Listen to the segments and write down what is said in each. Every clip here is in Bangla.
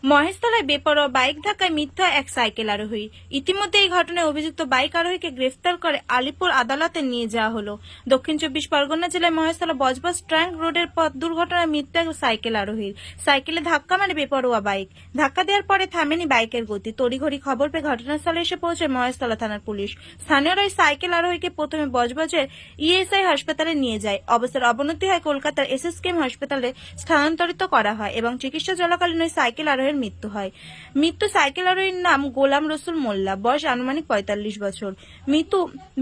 মহেশতলায় বেপরোয়া বাইক ধাক্কায় মৃত্যু এক সাইকেল আরোহী। ইতিমধ্যে এই ঘটনায় অভিযুক্ত বাইক আরোহীকে গ্রেফতার করে আলিপুর আদালতে নিয়ে যাওয়া হলো। দক্ষিণ 24 পরগনা জেলায় মহেশতলা বজবজ ট্যাঙ্ক রোডের পথ দুর্ঘটনায় মৃত্যু এক সাইকেল আরোহীর। সাইকেলে ধাক্কা মারে বেপরোয়া বাইক। ধাক্কা দেওয়ার পরে থামেনি বাইকের গতি। তড়িঘড়ি খবর পেয়ে ঘটনাস্থলে এসে পৌঁছায় মহেশতলা থানার পুলিশ। স্থানীয়রা ওই সাইকেল আরোহীকে প্রথমে বজবজের ইএসআই হাসপাতালে নিয়ে যায়। অবস্থার অবনতি হয় কলকাতার এসএসকেএম হাসপাতালে স্থানান্তরিত করা হয় এবং চিকিৎসা চলাকালীন ওই সাইকেল আরোহীর মৃত্যু হয়। মৃত্যু সাইকেল আরোহীর নাম গোলাম রসুল মোল্লা, বয়স আনুমানিক 45 বছর। মৃত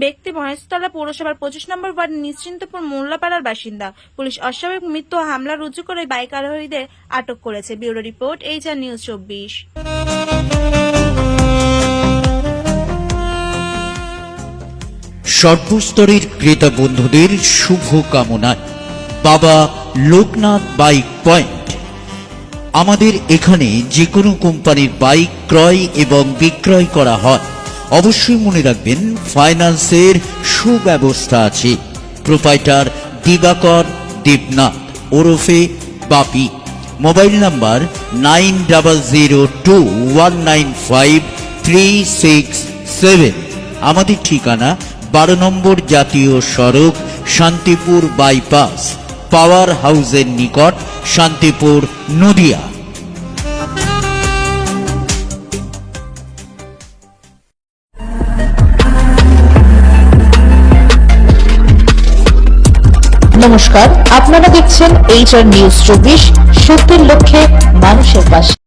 ব্যক্তি মহেশতলা পৌরসভার 25 নম্বর ওয়ার্ড নিশ্চিন্তপুর মোল্লাপাড়ার বাসিন্দা। পুলিশ অস্বাভাবিক মৃত্যু ও হামলা রুজু করে বাইক আরোহীদের আটক করেছে। Bureau report, HR news 24। সর্বস্তরের ক্রেতা বন্ধুদের শুভ কামনায় বাবা লোকনাথ বাইক পয়েন্ট। আমাদের এখানে যে কোনো কোম্পানির বাইক ক্রয় এবং বিক্রয় করা হয়। অবশ্যই মনে রাখবেন, ফাইন্যান্সের সুব্যবস্থা আছে। প্রোপাইটার দিবাকর দেবনাথ ওরফে বাপি। Mobile number 9002195367। আমাদের ঠিকানা 12 নম্বর জাতীয় সড়ক, শান্তিপুর বাইপাস, পাওয়ার হাউসের নিকট, শান্তিপুর, নদিয়া। নমস্কার, আপনারা দেখছেন এইচআর নিউজ 24, সত্যের লক্ষ্যে মানুষের পাশে।